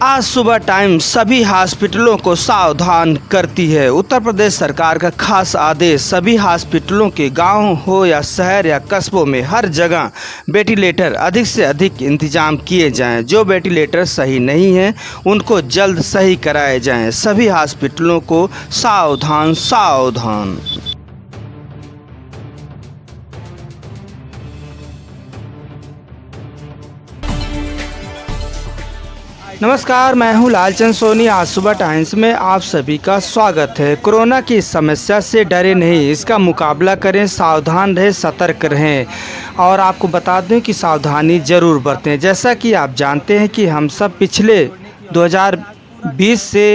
आज सुबह टाइम सभी हॉस्पिटलों को सावधान करती है। उत्तर प्रदेश सरकार का खास आदेश, सभी हॉस्पिटलों के गांव हो या शहर या कस्बों में हर जगह वेंटिलेटर अधिक से अधिक इंतजाम किए जाएं। जो वेंटिलेटर सही नहीं हैं उनको जल्द सही कराए जाएं। सभी हॉस्पिटलों को सावधान सावधान। नमस्कार, मैं हूं लालचंद सोनी। आज सुबह टाइम्स में आप सभी का स्वागत है। कोरोना की इस समस्या से डरे नहीं, इसका मुकाबला करें, सावधान रहें, सतर्क रहें। और आपको बता दें कि सावधानी ज़रूर बरतें। जैसा कि आप जानते हैं कि हम सब पिछले 2020 से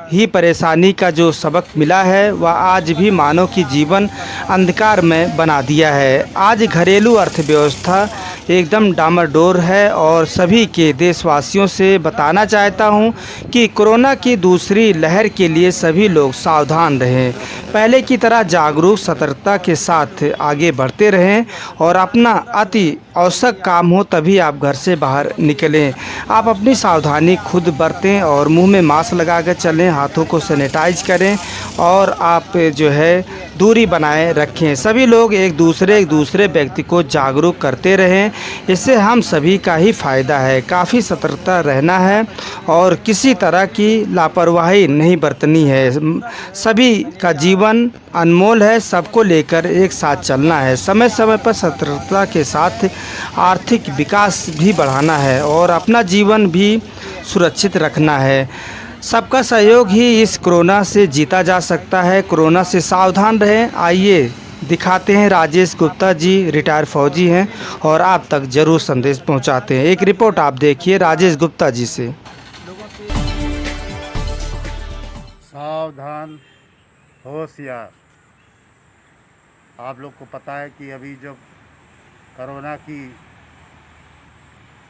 ही परेशानी का जो सबक मिला है वह आज भी मानव की जीवन अंधकार में बना दिया है। आज घरेलू अर्थव्यवस्था एकदम डामाडोल है और सभी के देशवासियों से बताना चाहता हूं कि कोरोना की दूसरी लहर के लिए सभी लोग सावधान रहें। पहले की तरह जागरूक सतर्कता के साथ आगे बढ़ते रहें और अपना अति आवश्यक काम हो तभी आप घर से बाहर निकलें। आप अपनी सावधानी खुद बरतें और मुंह में मास्क लगाकर चलें, हाथों को सैनिटाइज करें और आप जो है दूरी बनाए रखें। सभी लोग एक दूसरे व्यक्ति को जागरूक करते रहें, इससे हम सभी का ही फ़ायदा है। काफ़ी सतर्कता रहना है और किसी तरह की लापरवाही नहीं बरतनी है। सभी का जीवन अनमोल है, सबको लेकर एक साथ चलना है। समय समय पर सतर्कता के साथ आर्थिक विकास भी बढ़ाना है और अपना जीवन भी सुरक्षित रखना है। सबका सहयोग ही इस कोरोना से जीता जा सकता है। कोरोना से सावधान रहें। आइए दिखाते हैं, राजेश गुप्ता जी रिटायर्ड फौजी हैं और आप तक जरूर संदेश पहुंचाते हैं। एक रिपोर्ट आप देखिए राजेश गुप्ता जी से। सावधान, होशियार। आप लोग को पता है कि अभी जब कोरोना की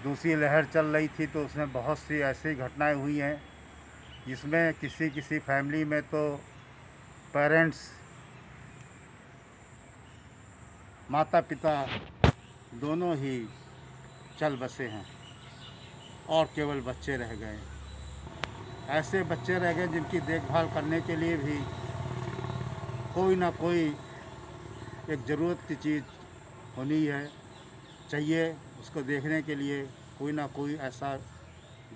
दूसरी लहर चल रही थी तो उसमें बहुत सी ऐसी घटनाएं हुई हैं जिसमें किसी फैमिली में तो पेरेंट्स, माता पिता दोनों ही चल बसे हैं और केवल बच्चे रह गए। ऐसे बच्चे रह गए जिनकी देखभाल करने के लिए भी कोई ना कोई एक ज़रूरत की चीज़ होनी है, चाहिए। उसको देखने के लिए कोई ना कोई ऐसा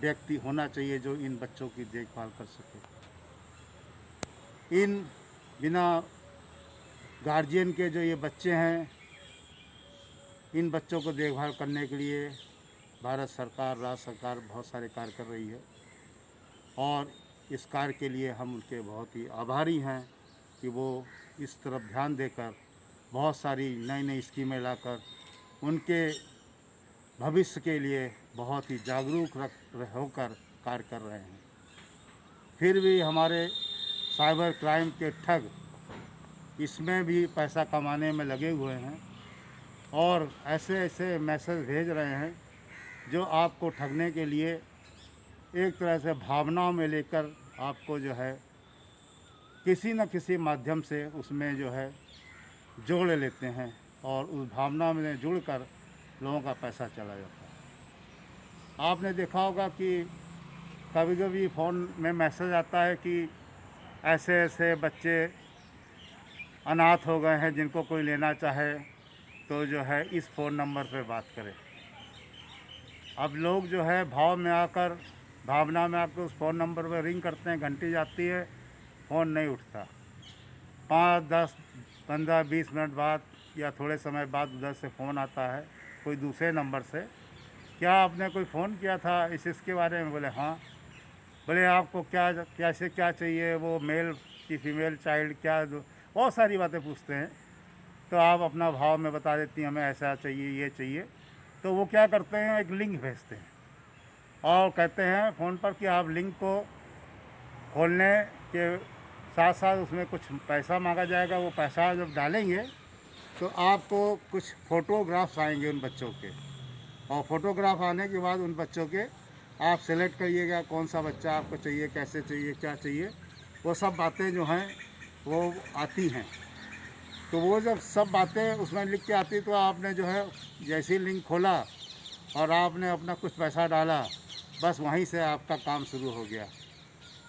व्यक्ति होना चाहिए जो इन बच्चों की देखभाल कर सके। इन बिना गार्जियन के जो ये बच्चे हैं, इन बच्चों को देखभाल करने के लिए भारत सरकार, राज्य सरकार बहुत सारे कार्य कर रही है और इस कार्य के लिए हम उनके बहुत ही आभारी हैं कि वो इस तरफ ध्यान देकर बहुत सारी नई नई स्कीमें लाकर उनके भविष्य के लिए बहुत ही जागरूक होकर कार्य कर रहे हैं। फिर भी हमारे साइबर क्राइम के ठग इसमें भी पैसा कमाने में लगे हुए हैं और ऐसे ऐसे मैसेज भेज रहे हैं जो आपको ठगने के लिए एक तरह से भावनाओं में लेकर आपको जो है किसी न किसी माध्यम से उसमें जो है जोड़ लेते हैं और उस भावना में जुड़कर लोगों का पैसा चला जाता है। आपने देखा होगा कि कभी कभी फ़ोन में मैसेज आता है कि ऐसे ऐसे बच्चे अनाथ हो गए हैं, जिनको कोई लेना चाहे तो जो है इस फ़ोन नंबर पर बात करें। अब लोग जो है भाव में आकर, भावना में आकर उस फ़ोन नंबर पर रिंग करते हैं, घंटी जाती है, फ़ोन नहीं उठता। 5, 10, 15, 20 मिनट बाद या थोड़े समय बाद उधर से फ़ोन आता है कोई दूसरे नंबर से, क्या आपने कोई फ़ोन किया था इसके बारे में? बोले हाँ। बोले आपको क्या कैसे क्या चाहिए, वो मेल की फीमेल चाइल्ड, क्या बहुत सारी बातें पूछते हैं। तो आप अपना भाव में बता देती हैं हमें ऐसा चाहिए, ये चाहिए। तो वो क्या करते हैं, एक लिंक भेजते हैं और कहते हैं फ़ोन पर कि आप लिंक को खोलने के साथ साथ उसमें कुछ पैसा मांगा जाएगा। वो पैसा जब डालेंगे तो आपको कुछ फ़ोटोग्राफ्स आएंगे उन बच्चों के, और फ़ोटोग्राफ आने के बाद उन बच्चों के आप सेलेक्ट करिएगा कौन सा बच्चा आपको चाहिए, कैसे चाहिए, क्या चाहिए। वो सब बातें जो हैं वो आती हैं। तो वो जब सब बातें उसमें लिख के आती तो आपने जो है जैसे ही लिंक खोला और आपने अपना कुछ पैसा डाला बस वहीं से आपका काम शुरू हो गया,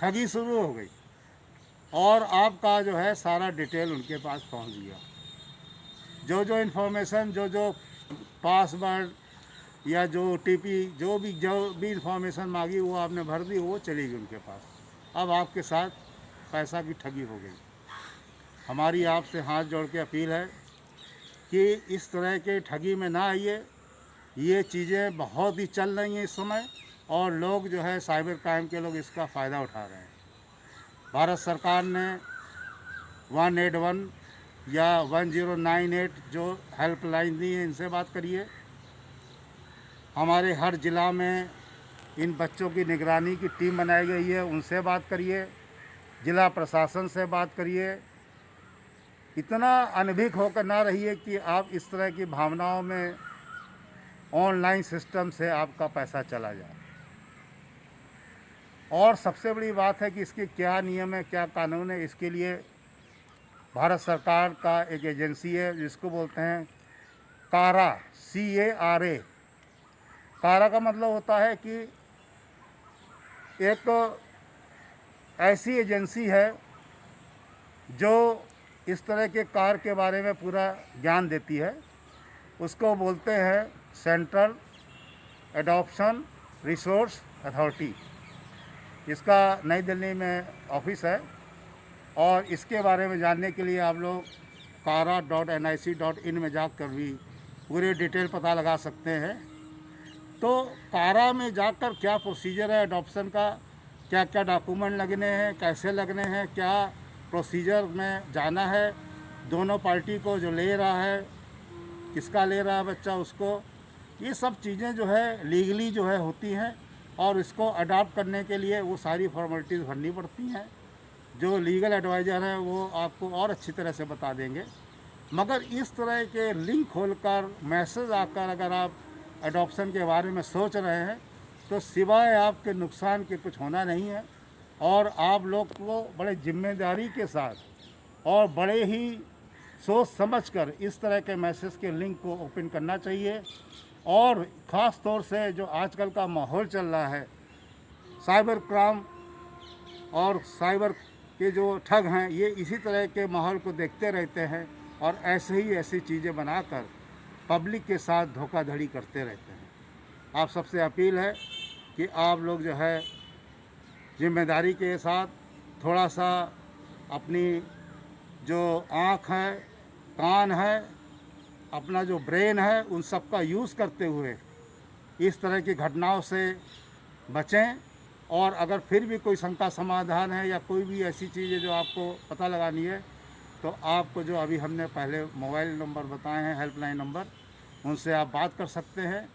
ठगी शुरू हो गई और आपका जो है सारा डिटेल उनके पास पहुंच गया। जो जो इन्फॉर्मेशन, जो पासवर्ड या जो OTP, जो भी इंफॉर्मेशन मांगी वो आपने भर दी, वो चली गई उनके पास। अब आपके साथ पैसा की ठगी हो गई। हमारी आपसे हाथ जोड़ के अपील है कि इस तरह के ठगी में ना आइए। ये चीज़ें बहुत ही चल रही हैं इस समय और लोग जो है साइबर क्राइम के लोग इसका फ़ायदा उठा रहे हैं। भारत सरकार ने 181 या 1098 जो हेल्पलाइन दी है, इनसे बात करिए। हमारे हर ज़िला में इन बच्चों की निगरानी की टीम बनाई गई है, उनसे बात करिए। ज़िला प्रशासन से बात करिए। इतना अनभिज्ञ होकर ना रहिए कि आप इस तरह की भावनाओं में ऑनलाइन सिस्टम से आपका पैसा चला जाए। और सबसे बड़ी बात है कि इसके क्या नियम है, क्या कानून है। इसके लिए भारत सरकार का एक एजेंसी है जिसको बोलते हैं कारा, CARA। कारा का मतलब होता है कि एक ऐसी एजेंसी है जो इस तरह के कार्य के बारे में पूरा ज्ञान देती है। उसको बोलते हैं सेंट्रल एडॉप्शन रिसोर्स अथॉरिटी। इसका नई दिल्ली में ऑफिस है और इसके बारे में जानने के लिए आप लोग kara.nic.in में जाकर भी पूरे डिटेल पता लगा सकते हैं। तो कारा में जाकर क्या प्रोसीजर है अडॉप्शन का, क्या क्या डॉक्यूमेंट लगने हैं, कैसे लगने हैं, क्या प्रोसीजर में जाना है, दोनों पार्टी को जो ले रहा है, किसका ले रहा है बच्चा उसको, ये सब चीज़ें जो है लीगली जो है होती हैं और इसको अडॉप्ट करने के लिए वो सारी फॉर्मेलिटीज़ भरनी पड़ती हैं। जो लीगल एडवाइज़र हैं वो आपको और अच्छी तरह से बता देंगे। मगर इस तरह के लिंक खोलकर मैसेज आकर अगर आप अडॉप्शन के बारे में सोच रहे हैं तो सिवाय आपके नुकसान के कुछ होना नहीं है। और आप लोग को बड़े जिम्मेदारी के साथ और बड़े ही सोच समझकर इस तरह के मैसेज के लिंक को ओपन करना चाहिए। और ख़ास तौर से जो आजकल का माहौल चल रहा है, साइबर क्राइम और साइबर के जो ठग हैं, ये इसी तरह के माहौल को देखते रहते हैं और ऐसे ही ऐसी चीज़ें बनाकर पब्लिक के साथ धोखाधड़ी करते रहते हैं। आप सबसे अपील है कि आप लोग जो है जिम्मेदारी के साथ थोड़ा सा अपनी जो आँख है, कान है, अपना जो ब्रेन है, उन सब का यूज़ करते हुए इस तरह की घटनाओं से बचें। और अगर फिर भी कोई शंका समाधान है या कोई भी ऐसी चीज़ है जो आपको पता लगानी है तो आपको जो अभी हमने पहले मोबाइल नंबर बताए हैं, हेल्पलाइन नंबर, उनसे आप बात कर सकते हैं।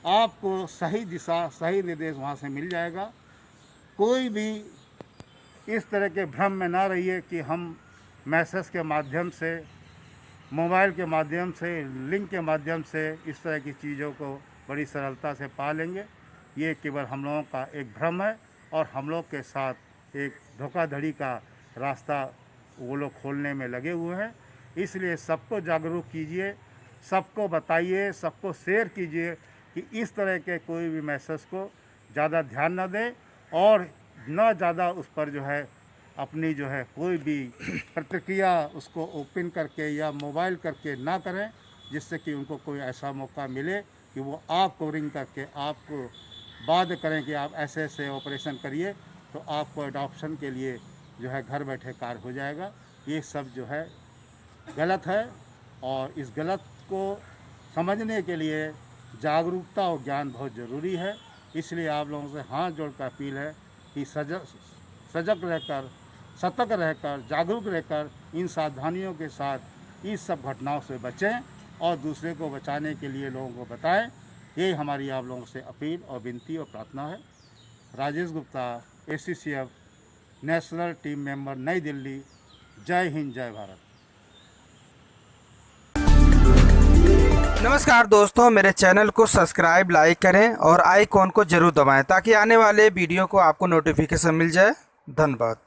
आपको सही दिशा, सही निर्देश वहाँ से मिल जाएगा। कोई भी इस तरह के भ्रम में ना रहिए कि हम मैसेज के माध्यम से, मोबाइल के माध्यम से, लिंक के माध्यम से इस तरह की चीज़ों को बड़ी सरलता से पा लेंगे। ये केवल हम लोगों का एक भ्रम है और हम लोग के साथ एक धोखाधड़ी का रास्ता वो लोग खोलने में लगे हुए हैं। इसलिए सबको जागरूक कीजिए, सबको बताइए, सबको शेयर कीजिए कि इस तरह के कोई भी मैसेज को ज़्यादा ध्यान न दें और न ज़्यादा उस पर जो है अपनी जो है कोई भी प्रतिक्रिया उसको ओपन करके या मोबाइल करके ना करें, जिससे कि उनको कोई ऐसा मौका मिले कि वो आपको रिंग करके आपको बाध्य करें कि आप ऐसे ऐसे ऑपरेशन करिए तो आपको अडॉप्शन के लिए जो है घर बैठे कार्य हो जाएगा। ये सब जो है गलत है और इस गलत को समझने के लिए जागरूकता और ज्ञान बहुत ज़रूरी है। इसलिए आप लोगों से हाथ जोड़कर अपील है कि सजग रहकर, सतर्क रहकर, जागरूक रहकर इन सावधानियों के साथ इस सब घटनाओं से बचें और दूसरे को बचाने के लिए लोगों को बताएं। ये हमारी आप लोगों से अपील और विनती और प्रार्थना है। Rajesh Gupta, ACCF national team member, नई दिल्ली। जय हिंद, जय भारत। नमस्कार दोस्तों, मेरे चैनल को सब्सक्राइब, लाइक करें और आइकॉन को जरूर दबाएं ताकि आने वाले वीडियो को आपको नोटिफिकेशन मिल जाए। धन्यवाद।